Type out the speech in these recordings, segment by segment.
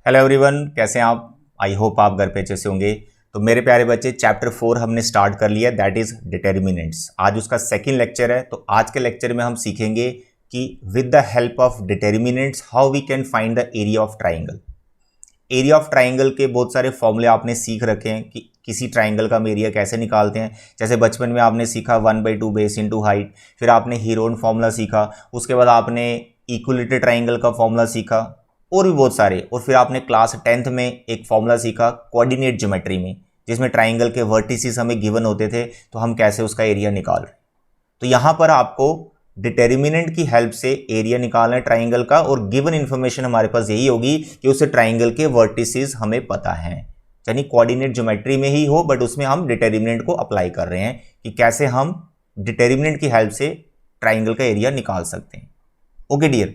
Hello everyone, कैसे हैं आप? आई होप आप घर पे अच्छे से होंगे। तो मेरे प्यारे बच्चे, चैप्टर 4 हमने स्टार्ट कर लिया, दैट इज डिटर्मिनेंट्स। आज उसका सेकंड लेक्चर है। तो आज के लेक्चर में हम सीखेंगे कि with the help of determinants how we can find the area of triangle. Area of triangle के बहुत सारे फॉर्मूले आपने सीख रखे हैं कि किसी ट्राइंगल का हम एरिया कैसे निकालते हैं। जैसे बचपन में आपने सीखा 1/2 बेस इंटू हाइट, फिर आपने हीरोन फॉर्मूला सीखा, उसके बाद आपने इक्विलेटरल ट्राइंगल का फॉर्मूला सीखा और भी बहुत सारे। और फिर आपने क्लास 10th में एक फॉर्मूला सीखा कोऑर्डिनेट ज्योमेट्री में, जिसमें ट्राइंगल के वर्टिसेस हमें गिवन होते थे, तो हम कैसे उसका एरिया निकाल रहे। तो यहाँ पर आपको डिटर्मिनेंट की हेल्प से एरिया निकालना है ट्राइंगल का, और गिवन इन्फॉर्मेशन हमारे पास यही होगी कि उस ट्राइंगल के वर्टिसेस हमें पता हैं। यानी कोऑर्डिनेट ज्योमेट्री में ही हो, बट उसमें हम डिटर्मिनेंट को अप्लाई कर रहे हैं कि कैसे हम डिटर्मिनेंट की हेल्प से ट्राइंगल का एरिया निकाल सकते हैं। ओके डियर,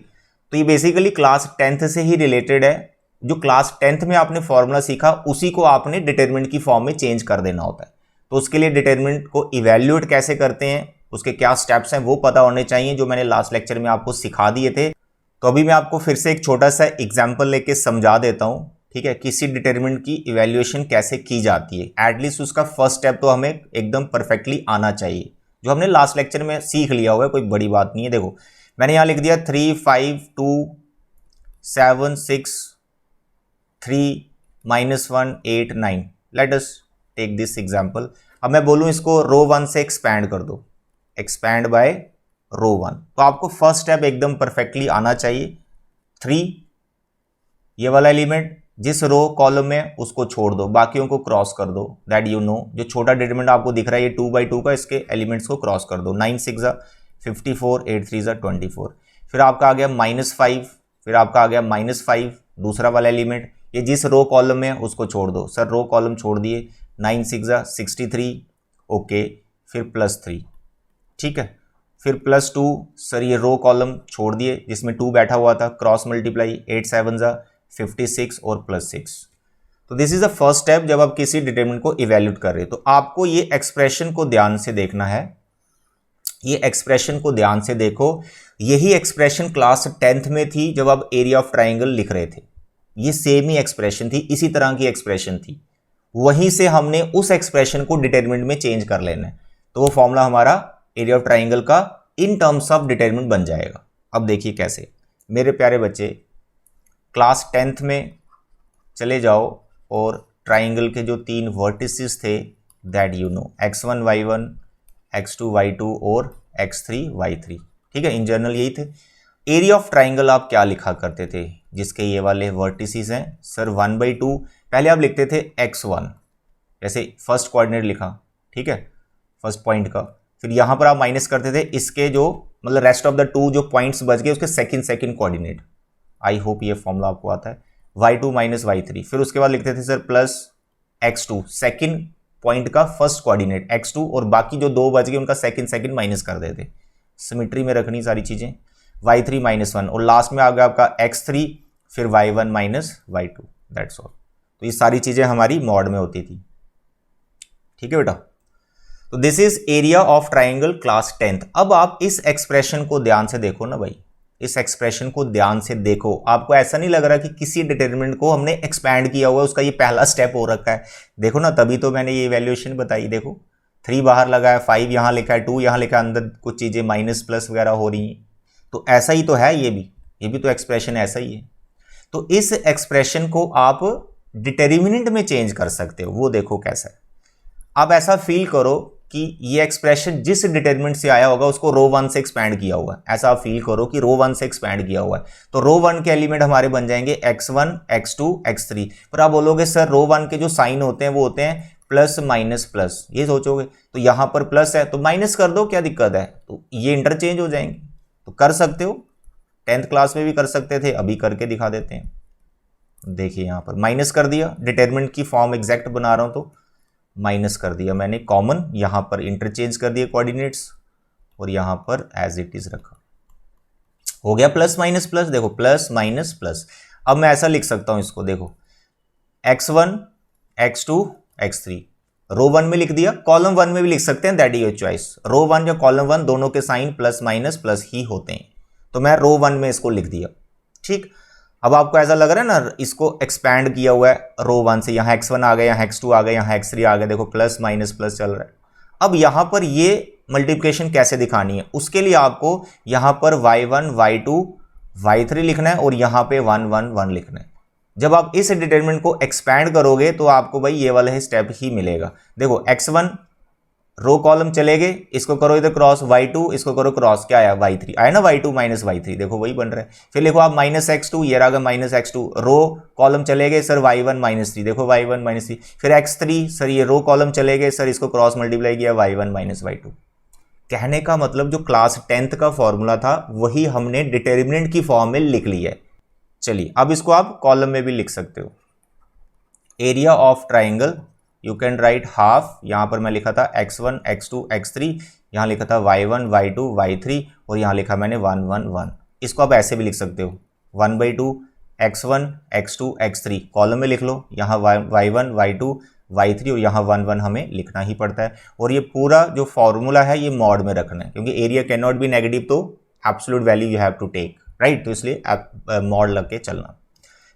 तो ये बेसिकली क्लास 10th से ही रिलेटेड है। जो क्लास 10th में आपने फॉर्मूला सीखा, उसी को आपने डिटर्मिनेंट की फॉर्म में चेंज कर देना होता है। तो उसके लिए डिटर्मिनेंट को इवैल्यूएट कैसे करते हैं, उसके क्या स्टेप्स हैं, वो पता होने चाहिए, जो मैंने लास्ट लेक्चर में आपको सिखा दिए थे। तो अभी मैं आपको फिर से एक छोटा सा एग्जाम्पल लेके समझा देता हूँ, ठीक है, किसी डिटर्मिनेंट की इवैल्यूएशन कैसे की जाती है। एटलीस्ट उसका फर्स्ट स्टेप तो हमें एकदम परफेक्टली आना चाहिए, जो हमने लास्ट लेक्चर में सीख लिया हुआ है, कोई बड़ी बात नहीं है। देखो, मैंने यहाँ लिख दिया 3 5 2 7 6 3 -1 8 9। Let us take this example. अब मैं बोलूँ इसको रो 1 से एक्सपैंड कर दो, एक्सपैंड बाय रो 1, तो आपको फर्स्ट स्टेप एकदम परफेक्टली आना चाहिए। 3, ये वाला एलिमेंट जिस रो कॉलम में उसको छोड़ दो, बाकियों को क्रॉस कर दो। दैट यू नो, जो छोटा डिटरमिनेंट आपको दिख रहा है ये 2/2 का, इसके एलिमेंट्स को क्रॉस कर दो। 9 6 54, 8 3 24। फिर आपका आ गया -5, फिर आपका आ गया -5 दूसरा वाला एलिमेंट, ये जिस रो कॉलम में उसको छोड़ दो। सर रो कॉलम छोड़ दिए। 9 6 63, ओके, फिर +3, ठीक है। फिर +2, सर ये रो कॉलम छोड़ दिए जिसमें 2 बैठा हुआ था, क्रॉस मल्टीप्लाई। 8 7 56 और +6। तो this is the first step जब आप किसी डिटरमिनेंट को इवैल्यूएट कर रहे हो। तो आपको ये एक्सप्रेशन को ध्यान से देखना है, ये एक्सप्रेशन को ध्यान से देखो। यही एक्सप्रेशन क्लास 10th में थी जब आप एरिया ऑफ ट्राइंगल लिख रहे थे। ये सेम ही एक्सप्रेशन थी, इसी तरह की एक्सप्रेशन थी। वहीं से हमने उस एक्सप्रेशन को डिटरमिनेंट में चेंज कर लेना है, तो वो फॉर्मूला हमारा एरिया ऑफ ट्राइंगल का इन टर्म्स ऑफ डिटरमिनेंट बन जाएगा। अब देखिए कैसे। मेरे प्यारे बच्चे, क्लास 10th में चले जाओ और ट्राइंगल के जो 3 वर्टिसेस थे, that you know, x1 y1, x2 y2 और x3 y3, ठीक है, इन जनरल यही थे। एरिया ऑफ ट्राइंगल आप क्या लिखा करते थे जिसके ये वाले वर्टिसेस हैं? सर 1/2, पहले आप लिखते थे x1, जैसे फर्स्ट कोऑर्डिनेट लिखा, ठीक है, फर्स्ट पॉइंट का। फिर यहाँ पर आप माइनस करते थे इसके जो, मतलब रेस्ट ऑफ द 2 जो पॉइंट्स बच गए उसके सेकंड कोऑर्डिनेट। आई होप ये फॉर्मूला आपको आता है। y2 - y3, फिर उसके बाद लिखते थे sir plus x2, second point का फर्स्ट कोऑर्डिनेट x2, और बाकी जो 2 बच गए उनका सेकंड माइनस कर देते। सिमेट्री में रखनी सारी चीजें। y3 -1, और लास्ट में आ गया आपका x3, फिर y1 - y2, दैट्स ऑल। तो ये सारी चीजें हमारी मॉड में होती थी, ठीक है बेटा। तो this is area of triangle class 10th। अब आप इस एक्सप्रेशन को ध्यान से देखो ना भाई, इस एक्सप्रेशन को ध्यान से देखो। आपको ऐसा नहीं लग रहा कि किसी डिटरमिनेंट को हमने एक्सपैंड किया हुआ है, उसका ये पहला स्टेप हो रखा है? देखो ना, तभी तो मैंने ये इवैल्यूएशन बताई। देखो 3 बाहर लगा है, 5 यहाँ लिखा है, 2 यहाँ लिखा है, अंदर कुछ चीजें माइनस प्लस वगैरह हो रही हैं। तो ऐसा ही तो है, ये भी तो एक्सप्रेशन ऐसा ही है। तो इस एक्सप्रेशन को आप डिटरमिनेंट में चेंज कर सकते हो, वो देखो कैसा है। आप ऐसा फील करो कि ये एक्सप्रेशन जिस डिटरमिनेंट से आया होगा उसको रो 1 से एक्सपैंड किया हुआ है। ऐसा आप फील करो कि रो 1 से एक्सपैंड किया हुआ है। तो रो 1 के एलिमेंट हमारे बन जाएंगे x1 x2 x3। पर आप बोलोगे सर रो 1 के जो साइन होते हैं वो होते हैं प्लस माइनस प्लस, ये सोचोगे। तो यहां पर प्लस है तो माइनस कर दो, क्या दिक्कत है? तो ये इंटरचेंज हो जाएंगे। तो कर सकते हो, 10th क्लास में भी कर सकते थे, अभी करके दिखा देते हैं। देखिए यहां पर माइनस कर दिया, डिटरमिनेंट की फॉर्म एग्जैक्ट बना रहा हूं तो माइनस कर दिया मैंने, कॉमन यहां पर इंटरचेंज कर दिए कोऑर्डिनेट्स, और यहां पर एज इट इज रखा। हो गया प्लस माइनस प्लस। देखो प्लस माइनस प्लस। अब मैं ऐसा लिख सकता हूं इसको, देखो x1 x2 x3, रो 1 में लिख दिया, कॉलम 1 में भी लिख सकते हैं, दैट इज योर चॉइस। रो 1 या कॉलम 1 दोनों के साइन प्लस माइनस प्लस ही होते हैं, तो मैं रो 1 में इसको लिख दिया, ठीक। अब आपको ऐसा लग रहा है ना, इसको एक्सपैंड किया हुआ है रो 1 से, यहाँ x1 आ गया, यहाँ x2 आ गया, यहाँ x3 आ गया, देखो प्लस माइनस प्लस चल रहा है। अब यहाँ पर ये मल्टीप्लिकेशन कैसे दिखानी है, उसके लिए आपको यहाँ पर y1 y2 y3 लिखना है और यहाँ पे 1 1 1 लिखना है। जब आप इस डिटरमिनेंट को एक्सपैंड करोगे तो आपको भाई ये वाला ही स्टेप ही मिलेगा। देखो x1 रो कॉलम चले गए, इसको करो इधर क्रॉस, y2 इसको करो क्रॉस, क्या आया y3 आया ना, y2 माइनस y3, देखो वही बन रहा है। फिर लिखो आप माइनस x2, ये रहा माइनस x2, रो कॉलम चले गए सर y1 माइनस 3, देखो y1 माइनस 3, फिर x3 सर ये रो कॉलम चले गए सर, इसको क्रॉस मल्टीप्लाई किया y1 माइनस y2। कहने का मतलब जो क्लास 10th का फॉर्मूला था वही हमने डिटर्मिनेंट की फॉर्म में लिख लिया है। चलिए अब इसको आप कॉलम में भी लिख सकते हो। Area of triangle you can right half, यहाँ पर मैं लिखा था x1 x2 x3, यहाँ लिखा था y1 y2 y3 और यहाँ लिखा मैंने 1 1 1। इसको आप ऐसे भी लिख सकते हो 1/2 x1 x2 x3 कॉलम में लिख लो, यहाँ y1 y2 y3 और यहाँ 1 1 हमें लिखना ही पड़ता है। और ये पूरा जो फॉर्मूला है ये मॉड में रखना है, क्योंकि area can not be negative, तो absolute value you have to take, right, तो इसलिए मॉड लग के चलना।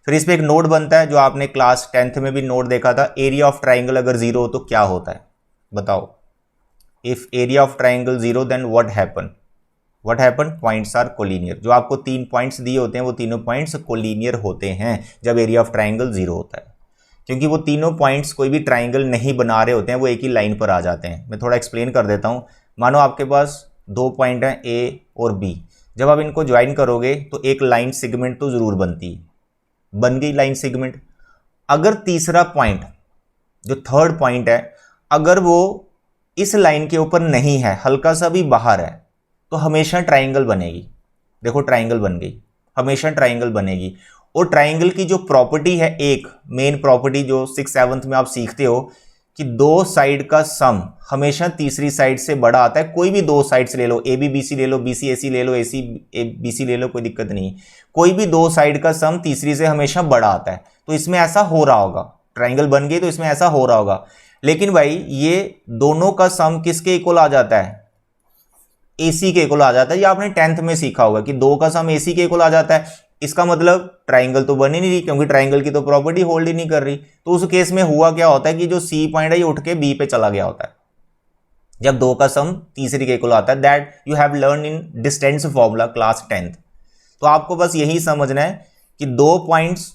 फिर इस पर एक नोट बनता है जो आपने क्लास 10th में भी नोट देखा था, एरिया ऑफ ट्राइंगल अगर 0 हो तो क्या होता है बताओ। If area of triangle 0 then what happen, points are collinear. जो आपको 3 पॉइंट्स दिए होते हैं वो तीनों पॉइंट्स कोलिनियर होते हैं जब एरिया ऑफ ट्राइंगल 0 होता है, क्योंकि वो तीनों पॉइंट्स कोई भी ट्राइंगल नहीं बना रहे होते हैं, वो एक ही लाइन पर आ जाते हैं। मैं थोड़ा एक्सप्लेन कर देता हूँ। मानो आपके पास 2 पॉइंट हैं ए और बी, जब आप इनको ज्वाइन करोगे तो एक लाइन सेगमेंट तो ज़रूर बनती है, बन गई लाइन सेगमेंट। अगर तीसरा पॉइंट जो थर्ड पॉइंट है अगर वो इस लाइन के ऊपर नहीं है, हल्का सा भी बाहर है, तो हमेशा ट्राइंगल बनेगी। देखो ट्राइंगल बन गई, हमेशा ट्राइंगल बनेगी। और ट्राइंगल की जो प्रॉपर्टी है, एक मेन प्रॉपर्टी जो 6th 7th में आप सीखते हो कि दो साइड का सम हमेशा तीसरी साइड से बड़ा आता है। कोई भी दो साइड से ले लो, ए बी बी सी ले लो, बी सी ए सी ले लो, ए सी ए बी सी ले लो, कोई दिक्कत नहीं। कोई भी दो साइड का सम तीसरी से हमेशा बड़ा आता है, तो इसमें ऐसा हो रहा होगा, ट्राइंगल बन गई तो इसमें ऐसा हो रहा होगा। लेकिन भाई ये दोनों का सम किसके इक्वल आ जाता है, AC के इक्वल आ जाता है। ये आपने 10th में सीखा होगा कि 2 का सम AC के इक्वल आ जाता है। इसका मतलब ट्राइंगल तो बन ही नहीं रही, क्योंकि ट्राइंगल की तो प्रॉपर्टी होल्ड ही नहीं कर रही। तो उस केस में हुआ क्या होता है कि जो C पॉइंट है ये उठ के B पे चला गया होता है जब 2 का सम तीसरी के इक्वल आता है। That you have learn in distance formula class 10th। तो आपको बस यही समझना है कि 2 पॉइंट्स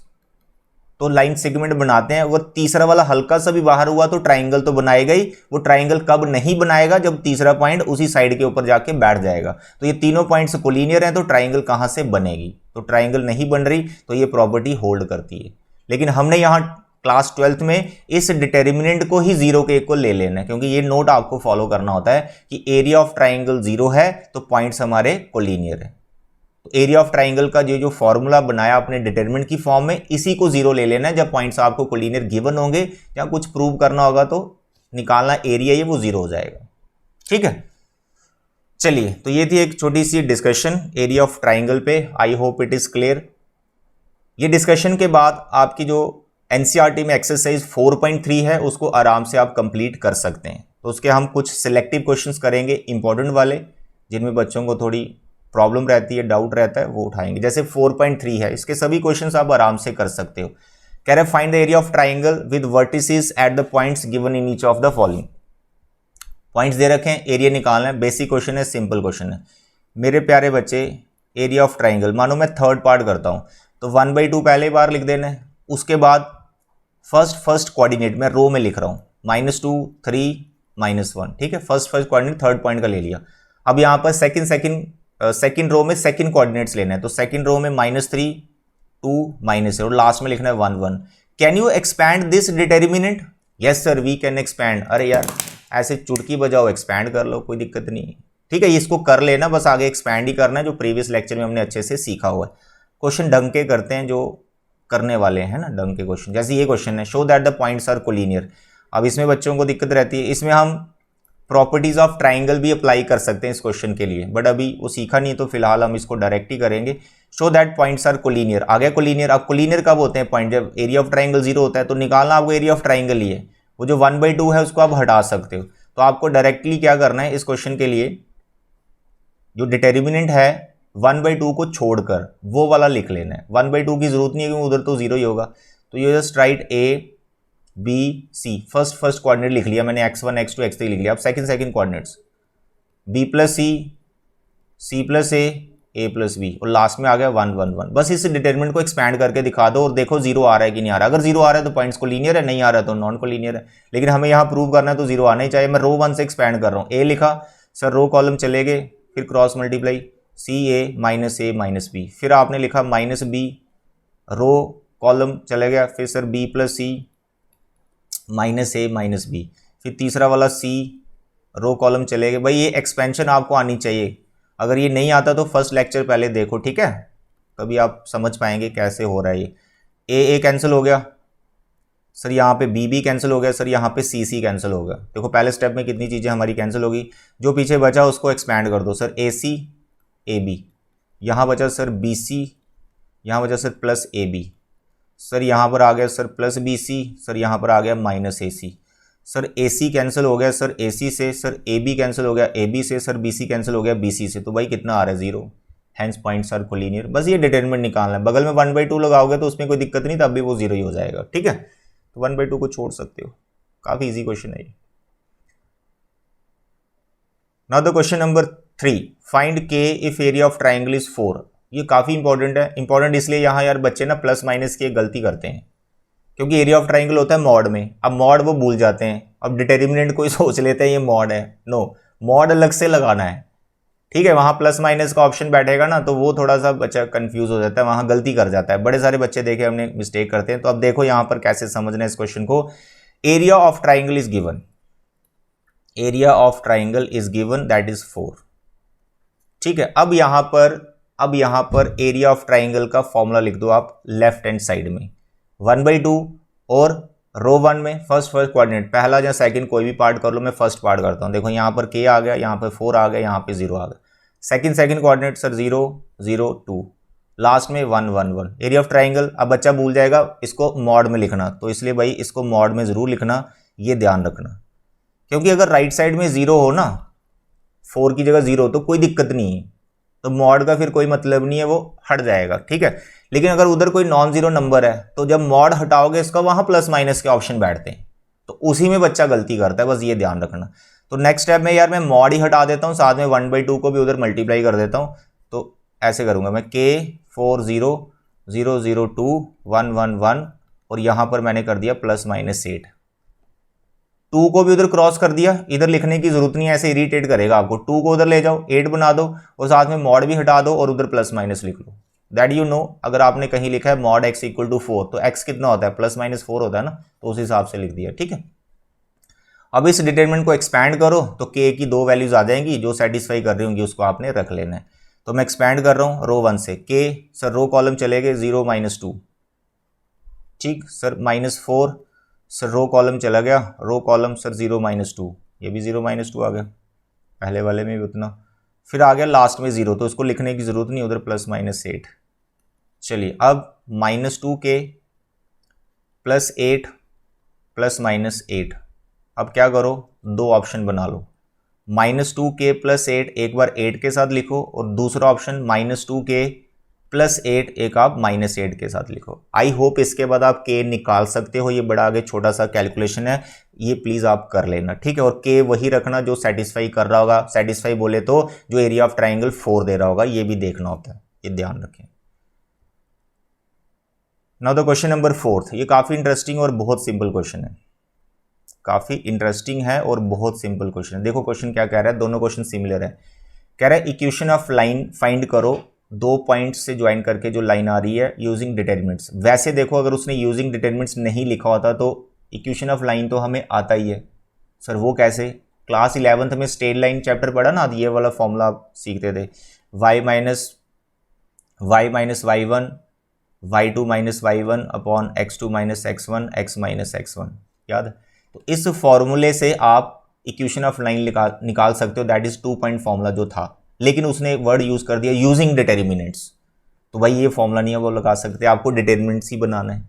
तो लाइन सेगमेंट बनाते हैं, अगर तीसरा वाला हल्का सा भी बाहर हुआ तो ट्राइंगल तो बनाएगा ही। वो ट्राइंगल कब नहीं बनाएगा, जब तीसरा पॉइंट उसी साइड के ऊपर जाके बैठ जाएगा। तो ये तीनों पॉइंट्स कोलिनियर हैं, तो ट्राइंगल कहां से बनेगी, तो ट्राइंगल नहीं बन रही, तो ये प्रॉपर्टी होल्ड करती है। लेकिन हमने यहाँ क्लास 12th में इस डिटर्मिनेंट को ही 0 के इक्वल ले लेना है, क्योंकि ये नोट आपको फॉलो करना होता है कि एरिया ऑफ ट्राइंगल 0 है तो पॉइंट्स हमारे कोलिनियर है। एरिया ऑफ ट्राइंगल का जो फॉर्मूला बनाया आपने डिटरमिनेंट की फॉर्म में, इसी को 0 ले लेना है जब पॉइंट्स आपको कोलिनियर गिवन होंगे या कुछ प्रूव करना होगा तो निकालना एरिया ये वो 0 हो जाएगा। ठीक है, चलिए तो ये थी एक छोटी सी डिस्कशन एरिया ऑफ ट्राइंगल पे। I hope it is clear. ये डिस्कशन के बाद आपकी जो एनसीईआरटी में एक्सरसाइज 4.3 है उसको आराम से आप कंप्लीट कर सकते हैं। तो उसके हम कुछ सिलेक्टिव क्वेश्चंस करेंगे इंपॉर्टेंट वाले, जिनमें बच्चों को थोड़ी प्रॉब्लम रहती है, डाउट रहता है, वो उठाएंगे। जैसे 4.3 है, इसके सभी क्वेश्चंस आप आराम से कर सकते हो। कह रहे find the area of triangle with vertices at the points given in each of the following. Points दे रखे हैं, एरिया निकालना है। बेसिक क्वेश्चन है, सिंपल क्वेश्चन है। मेरे प्यारे बच्चे, एरिया ऑफ ट्राइंगल, मानो मैं थर्ड पार्ट करता हूं तो 1/2 पहले बार लिख देना है। उसके बाद फर्स्ट कोऑर्डिनेट में रो में लिख रहा हूं -2 3 -1। ठीक है, फर्स्ट कोऑर्डिनेट थर्ड पॉइंट का ले लिया। अब यहां पर सेकंड रो में सेकंड कोऑर्डिनेट्स लेना है, तो सेकंड रो में -3 2 -0 और लास्ट में लिखना है 1 1। Can you expand this determinant? Yes sir we can expand. अरे यार ऐसे चुटकी बजाओ, एक्सपैंड कर लो, कोई दिक्कत नहीं। ठीक है, इसको कर लेना, बस आगे एक्सपैंड ही करना है, जो प्रीवियस लेक्चर में हमने अच्छे से सीखा हुआ है। क्वेश्चन ढंग के करते हैं जो करने वाले हैं ना, ढंग के क्वेश्चन। जैसे ये क्वेश्चन है, show that the points are collinear. अब इसमें बच्चों को दिक्कत रहती है, इसमें हम प्रॉपर्टीज ऑफ ट्राइंगल भी अप्लाई कर सकते हैं इस क्वेश्चन के लिए, बट अभी वो सीखा नहीं, तो फिलहाल हम इसको डायरेक्ट ही करेंगे। Show that points are collinear, आ गया कोलिनियर। अब कोलिनियर कब होते हैं पॉइंट? जब एरिया ऑफ ट्राइंगल 0 होता है। तो निकालना आपको एरिया ऑफ ट्राइंगल ही है, वो जो 1/2 है उसको आप हटा सकते हो। तो आपको डायरेक्टली क्या करना है इस क्वेश्चन के लिए, जो डिटर्मिनेंट है 1/2 को छोड़कर वो वाला लिख लेना है। 1/2 की जरूरत नहीं है क्योंकि उधर तो जीरो ही होगा। तो ये just right A B C, first coordinate लिख लिया मैंने, x1 x2 x3 लिख लिया। अब second coordinates b plus C plus A plus B, और लास्ट में आ गया 1 1 1। बस इस डिटरमिनेंट को एक्सपैंड करके दिखा दो और देखो जीरो आ रहा है कि नहीं आ रहा। अगर जीरो आ रहा है तो पॉइंट्स को लीनियर है, नहीं आ रहा है तो नॉन को लीनियर है। लेकिन हमें यहाँ प्रूव करना है तो जीरो आना ही चाहिए। मैं रो 1 से एक्सपैंड कर रहा हूँ, ए लिखा सर, रो कॉलम चले गए, फिर क्रॉस मल्टीप्लाई ए माइनस बी, फिर आपने लिखा माइनस बी, रो कॉलम चले गया, फिर सर बी प्लस सी माइनस बी, फिर तीसरा वाला सी, रो कॉलम चले गए। भाई ये एक्सपेंशन आपको आनी चाहिए, अगर ये नहीं आता तो फर्स्ट लेक्चर पहले देखो, ठीक है, तभी आप समझ पाएंगे कैसे हो रहा है ये। ए कैंसिल हो गया सर, यहाँ पे बी कैंसिल हो गया सर, यहाँ पे सी कैंसिल हो गया। देखो पहले स्टेप में कितनी चीज़ें हमारी कैंसिल होगी। जो पीछे बचा उसको एक्सपैंड कर दो सर, ए बी, यहाँ बचा सर बी सी, यहाँ बचा sir plus A B, sir यहाँ पर आ गया sir plus B C, sir यहाँ पर आ गया minus A C, sir A C cancel हो गया सर ए सी से, सर ए बी कैंसिल हो गया ए बी से, सर बी सी कैंसिल हो गया बी सी से। तो भाई कितना आ रहा है, zero, hence points are collinear. बस ये डिटरमिनेंट निकालना है। बगल में 1/2 लगाओगे तो उसमें कोई दिक्कत नहीं, तब भी वो जीरो ही हो जाएगा, ठीक है। तो 1/2 को छोड़ सकते हो, काफी इजी क्वेश्चन है ये। Now the question number 3, find K if area of triangle is 4। ये काफी इंपॉर्टेंट है। इंपॉर्टेंट इसलिए यहाँ यार बच्चे ना प्लस माइनस की एक गलती करते हैं, क्योंकि एरिया ऑफ ट्राइंगल होता है मॉड में। अब मॉड वो भूल जाते हैं, अब डिटरमिनेंट कोई सोच लेते हैं ये मॉड है। नो, मॉड अलग से लगाना है, ठीक है। वहां प्लस माइनस का ऑप्शन बैठेगा ना तो वो थोड़ा सा बच्चा कंफ्यूज हो जाता है, वहां गलती कर जाता है। बड़े सारे बच्चे देखे हमने मिस्टेक करते हैं। तो अब देखो यहां पर कैसे समझना है इस क्वेश्चन को। Area of triangle is given, area of triangle is given that is 4, ठीक है। अब यहां पर एरिया ऑफ ट्राइंगल का फॉर्मूला लिख दो आप लेफ्ट हैंड साइड में, 1/2 और रो 1 में फर्स्ट कोऑर्डिनेट, पहला या सेकंड कोई भी पार्ट कर लो, मैं फर्स्ट पार्ट करता हूं। देखो यहां पर के आ गया, यहां पर 4 आ गया, यहां पे 0 आ गया। सेकंड कोऑर्डिनेट सर 0 0 2, लास्ट में 1 1 1। एरिया ऑफ ट्राइंगल, अब बच्चा भूल जाएगा इसको मॉड में लिखना, तो इसलिए भाई इसको मॉड में जरूर लिखना, ये ध्यान रखना। क्योंकि अगर राइट साइड में 0 हो ना, 4 की जगह 0 तो कोई दिक्कत नहीं है, तो मॉड का फिर कोई मतलब नहीं है, वो हट जाएगा, ठीक है। लेकिन अगर उधर कोई नॉन जीरो नंबर है तो जब मॉड हटाओगे इसका वहां प्लस माइनस के ऑप्शन बैठते हैं, तो उसी में बच्चा गलती करता है, बस ये ध्यान रखना। तो नेक्स्ट स्टेप में यार मैं मॉड ही हटा देता हूं, साथ में 1/2 को भी उधर मल्टीप्लाई कर देता हूं। तो ऐसे करूंगा मैं, के 4 0 0 0 2 1 1 1, और यहां पर मैंने कर दिया प्लस माइनस 8। 2 को भी उधर क्रॉस कर दिया, इधर लिखने की जरूरत नहीं है, ऐसे इरिटेट करेगा आपको। 2 को उधर ले जाओ, 8 बना दो, और साथ में मॉड भी हटा दो और उधर प्लस माइनस लिख लो। दैट यू नो, अगर आपने कहीं लिखा है मॉड x इक्वल टू 4 तो x कितना होता है, प्लस माइनस 4 होता है ना, तो उस हिसाब से लिख दिया, ठीक है। अब इस डिटरमिनेंट को एक्सपैंड करो तो k की 2 वैल्यूज आ जाएंगी, जो सेटिस्फाई कर रही होंगी उसको आपने रख लेना है। तो मैं एक्सपैंड कर रहा हूं रो 1 से, k सर रो कॉलम चले गए 0 -2, ठीक सर -4, सर रो कॉलम चला गया, रो कॉलम सर 0 -2, ये भी 0 -2 आ गया, पहले वाले में भी उतना, फिर आ गया लास्ट में 0, तो उसको लिखने की जरूरत नहीं, उधर प्लस माइनस 8। चलिए अब -2k प्लस 8 प्लस -8, अब क्या करो, दो ऑप्शन बना लो। -2k प्लस 8 एक बार 8 के साथ लिखो, और दूसरा ऑप्शन -2k प्लस 8 एक आप -8 के साथ लिखो। आई होप इसके बाद आप k निकाल सकते हो, ये बड़ा आगे छोटा सा कैलकुलेशन है, ये प्लीज आप कर लेना, ठीक है। और k वही रखना जो सेटिस्फाई कर रहा होगा, सेटिस्फाई बोले तो जो एरिया ऑफ ट्राइंगल 4 दे रहा होगा, ये भी देखना होता है, ये ध्यान रखें। नाउ द क्वेश्चन नंबर 4, ये काफी इंटरेस्टिंग और बहुत सिंपल क्वेश्चन है, काफी इंटरेस्टिंग है और बहुत सिंपल क्वेश्चन है। देखो क्वेश्चन क्या कह रहा है, दोनों क्वेश्चन सिमिलर है। कह रहा है इक्वेशन ऑफ लाइन फाइंड करो, 2 पॉइंट्स से ज्वाइन करके जो लाइन आ रही है यूजिंग डिटरमिनेंट्स। वैसे देखो अगर उसने यूजिंग डिटरमिनेंट्स नहीं लिखा होता तो इक्वेशन ऑफ लाइन तो हमें आता ही है। सर वो कैसे, क्लास 11th में स्ट्रेट लाइन चैप्टर पढ़ा ना, ये वाला फॉर्मूला आप सीखते थे, y minus y1 y2 minus y1 upon x2 minus x1 x minus x1, याद है। तो इस फॉर्मूले से आप इक्वेशन ऑफ लाइन निकाल सकते हो, दैट इज 2 पॉइंट फॉर्मूला जो था, लेकिन उसने वर्ड यूज कर दिया यूजिंग डिटरमिनेंट्स, तो भाई ये फॉर्मूला नहीं है वो लगा सकते, आपको डिटरमिनेंट्स ही बनाना है।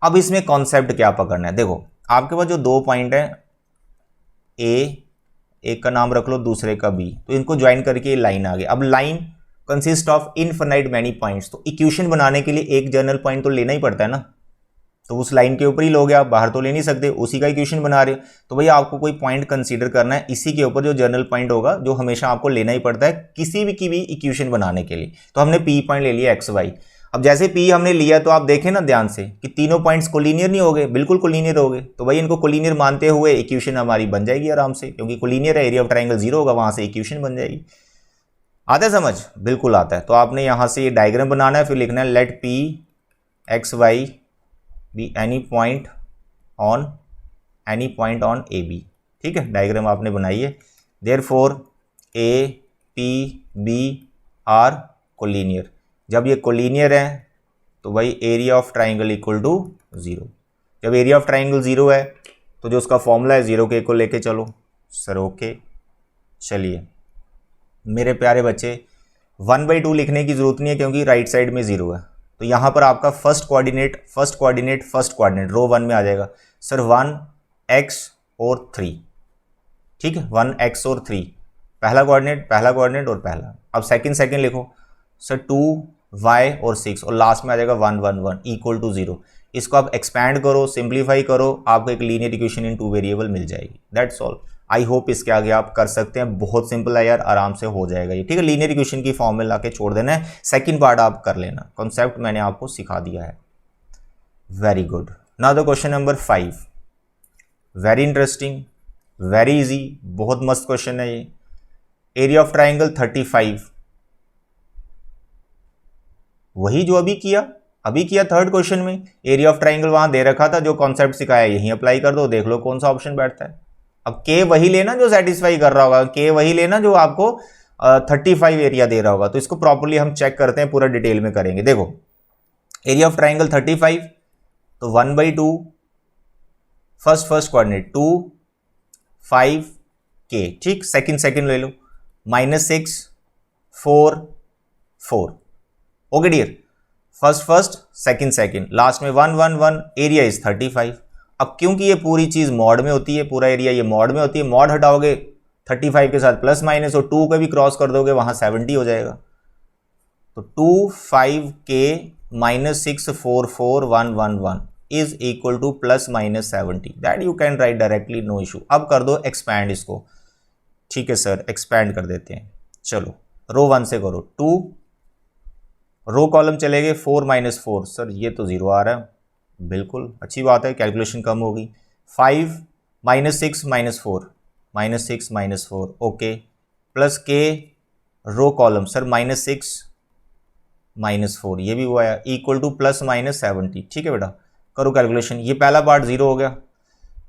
अब इसमें कॉन्सेप्ट क्या पकड़ना है, देखो आपके पास जो 2 पॉइंट है, ए एक का नाम रख लो, दूसरे का बी, तो इनको ज्वाइन करके लाइन आ गई। अब line consist of infinite many points. तो इक्वेशन बनाने के लिए एक जर्नल पॉइंट तो लेना ही पड़ता है ना, तो उस लाइन के ऊपर ही लोगे आप, बाहर तो ले नहीं सकते, उसी का इक्वेशन बना रहे हो। तो भैया आपको कोई पॉइंट कंसीडर करना है, इसी के ऊपर जो जर्नल पॉइंट होगा, जो हमेशा आपको लेना ही पड़ता है किसी भी की भी इक्वेशन बनाने के लिए। तो हमने पी पॉइंट ले लिया एक्स वाई। अब जैसे पी हमने लिया तो आप देखें ना ध्यान से कि तीनों पॉइंट्स कोलिनियर नहीं हो गए, बिल्कुल कोलिनियर हो गए। तो भाई इनको कोलिनियर मानते हुए इक्वेशन हमारी बन जाएगी आराम से, क्योंकि कोलिनियर है, एरिया ऑफ ट्राइंगल जीरो होगा, वहां से इक्वेशन बन जाएगी। आता है समझ? बिल्कुल आता है। तो आपने यहां से ये डायग्राम बनाना है, फिर लिखना है let P X Y be any point on A B. ठीक है, डायग्राम आपने बनाई है। Therefore A P B are collinear. जब ये कोलिनियर है तो भाई area of triangle equal to zero. जब एरिया ऑफ ट्राइंगल जीरो है तो जो उसका फॉर्मूला है जीरो के को लेके चलो सर। ओके, चलिए मेरे प्यारे बच्चे 1/2 लिखने की जरूरत नहीं है, क्योंकि राइट साइड में जीरो है। तो यहाँ पर आपका फर्स्ट कोऑर्डिनेट रो 1 में आ जाएगा सर 1x और 3। ठीक है, 1x और 3 पहला कोऑर्डिनेट और पहला। अब सेकंड लिखो सर 2y और 6 और लास्ट में आ जाएगा 1 1 1 इक्वल टू 0। इसको आप एक्सपैंड करो, सिंप्लीफाई करो, आपको एक लीनियर इक्वेशन इन 2 वेरिएबल मिल जाएगी। That's all. आई होप इसके आगे आप कर सकते हैं, बहुत सिंपल है यार, आराम से हो जाएगा ये। ठीक है, लीनियर इक्वेशन की फॉर्म में लाके छोड़ देना है, सेकंड पार्ट आप कर लेना, कॉन्सेप्ट मैंने आपको सिखा दिया है। Very good. Now the question number 5, very interesting, very easy, बहुत मस्त क्वेश्चन है ये। एरिया ऑफ ट्राइंगल 35, वही जो अभी किया थर्ड क्वेश्चन में। एरिया ऑफ ट्राइंगल वहां दे रखा था, जो कॉन्सेप्ट सिखाया यहीं अप्लाई कर दो, देख लो कौन सा ऑप्शन बैठता है। अब के वही लेना जो सेटिस्फाई कर रहा होगा, के वही लेना जो आपको 35 एरिया दे रहा होगा। तो इसको प्रॉपर्ली हम चेक करते हैं, पूरा डिटेल में करेंगे। देखो एरिया ऑफ ट्राइंगल 35, तो 1/2 फर्स्ट कोऑर्डिनेट 2 5 के। ठीक, सेकंड ले लो -6 4 4। Okay dear, first second last में 1 1 1, एरिया इज 35। अब क्योंकि ये पूरी चीज मॉड में होती है, पूरा एरिया ये मॉड में होती है, मॉड हटाओगे 35 के साथ प्लस माइनस और 2 का भी क्रॉस कर दोगे, वहां 70 हो जाएगा। तो 2 5 के -6 4 4 1 1 1 is equal to +/70। That you can write directly, no issue. अब कर दो एक्सपैंड इसको। ठीक है सर, एक्सपैंड कर देते हैं। चलो रो 1 से करो 2, रो कॉलम चले गए 4 -4, सर ये तो 0 आ रहा है, बिल्कुल अच्छी बात है, कैलकुलेशन कम होगी। 5 -6 -4 ओके, प्लस के रो कॉलम सर -6 -4, ये भी हुआ है, इक्वल टू +/70। ठीक है बेटा, करो कैलकुलेशन। ये पहला पार्ट 0 हो गया,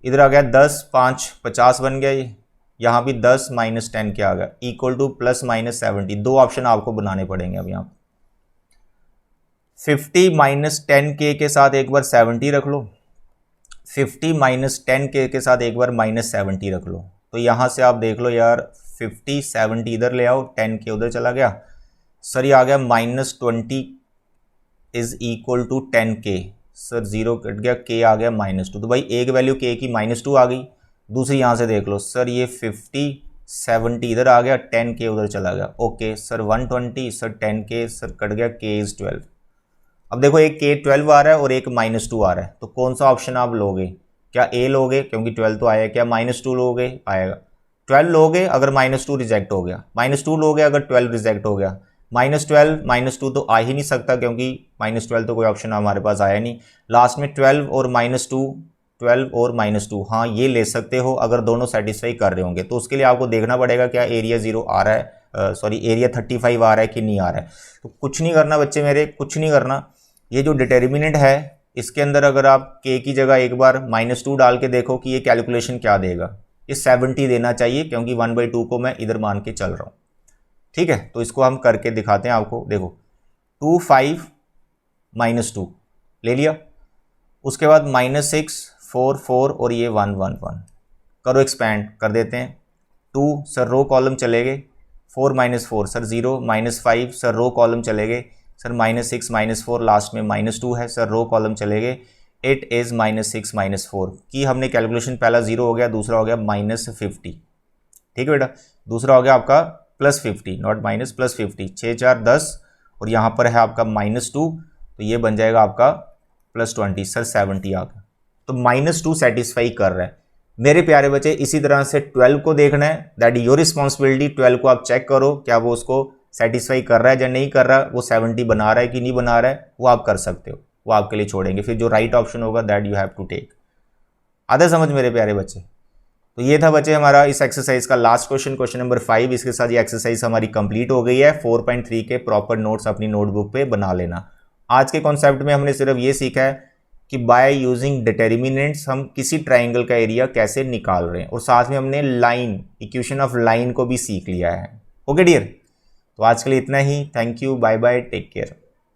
इधर आ गया 10 5 50 बन गया ये, यहाँ भी 10 -10 क्या आ गया, इक्वल टू +/70। दो ऑप्शन आपको बनाने पड़ेंगे अब यहाँ। 50 -10 के साथ एक बार 70 रख लो, 50 -10 के साथ एक बार -70 रख लो। तो यहाँ से आप देख लो यार, 50 70 इधर ले आओ, 10 के उधर चला गया, सर ये आ गया -20 इज इक्वल टू 10 के। सर 0 कट गया, के आ गया -2। तो भाई एक वैल्यू के की -2 आ गई, दूसरी यहाँ से देख लो, सर ये 50 70 इधर आ गया, 10 के उधर चला गया। ओके सर 120, सर 10 के, सर कट गया, के इज 12। अब देखो एक के 12 आ रहा है और एक -2 आ रहा है, तो कौन सा ऑप्शन आप लोगे? क्या ए लोगे क्योंकि 12 तो आया, क्या -2 लोगे? आएगा 12 लोगे अगर -2 रिजेक्ट हो गया, -2 लोगे अगर 12 रिजेक्ट हो गया, -12 -2 तो आ ही नहीं सकता, क्योंकि -12 तो कोई ऑप्शन हमारे पास आया नहीं। लास्ट में 12 और -2, हाँ ये ले सकते हो अगर दोनों सेटिस्फाई कर रहे होंगे। तो उसके लिए आपको देखना पड़ेगा क्या एरिया 0 आ रहा है, एरिया 35 आ रहा है कि नहीं आ रहा है। तो कुछ नहीं करना बच्चे मेरे, कुछ नहीं करना। ये जो डिटर्मिनेंट है इसके अंदर अगर आप के की जगह एक बार -2 डाल के देखो कि ये कैलकुलेशन क्या देगा। ये 70 देना चाहिए, क्योंकि 1/2 को मैं इधर मान के चल रहा हूँ। ठीक है, तो इसको हम करके दिखाते हैं आपको। देखो 2 5 -2 ले लिया, उसके बाद -6 4 4 और ये 1 1 1, करो एक्सपैंड कर देते हैं। 2 सर रो कॉलम चले गए, 4 -4 सर 0, -5 सर रो कॉलम चले गए, सर -6 -4 लास्ट में -2 है, सर रो कॉलम चले गए, 8 इज -6 -4 की हमने कैलकुलेशन। पहला 0 हो गया, दूसरा हो गया -50। ठीक है बेटा, दूसरा हो गया आपका +50, नॉट माइनस, +50, 6 4 10 और यहाँ पर है आपका -2, तो ये बन जाएगा आपका +20, सर 70 आ गया। तो -2 सेटिस्फाई कर रहा है। मेरे प्यारे बच्चे इसी तरह से 12 को देखना है, दैट योर रिस्पॉन्सिबिलिटी। 12 को आप चेक करो क्या वो उसको सेटिस्फाई कर रहा है या नहीं कर रहा, वो 70 बना रहा है कि नहीं बना रहा है, वो आप कर सकते हो, वो आपके लिए छोड़ेंगे। फिर जो राइट ऑप्शन होगा that you have to take. आधा समझ मेरे प्यारे बच्चे। तो ये था बच्चे हमारा इस एक्सरसाइज का लास्ट क्वेश्चन, क्वेश्चन नंबर 5। इसके साथ ये एक्सरसाइज हमारी कंप्लीट हो गई है। 4.3 के प्रॉपर नोट्स अपनी नोटबुक पे बना लेना। आज के कॉन्सेप्ट में हमने सिर्फ ये सीखा है कि बाय यूजिंग डिटर्मिनेंट्स हम किसी ट्राइंगल का एरिया कैसे निकाल रहे हैं, और साथ में हमने लाइन, इक्वेशन ऑफ लाइन को भी सीख लिया है। ओके डियर, तो आज के लिए इतना ही। Thank you, bye bye, take care.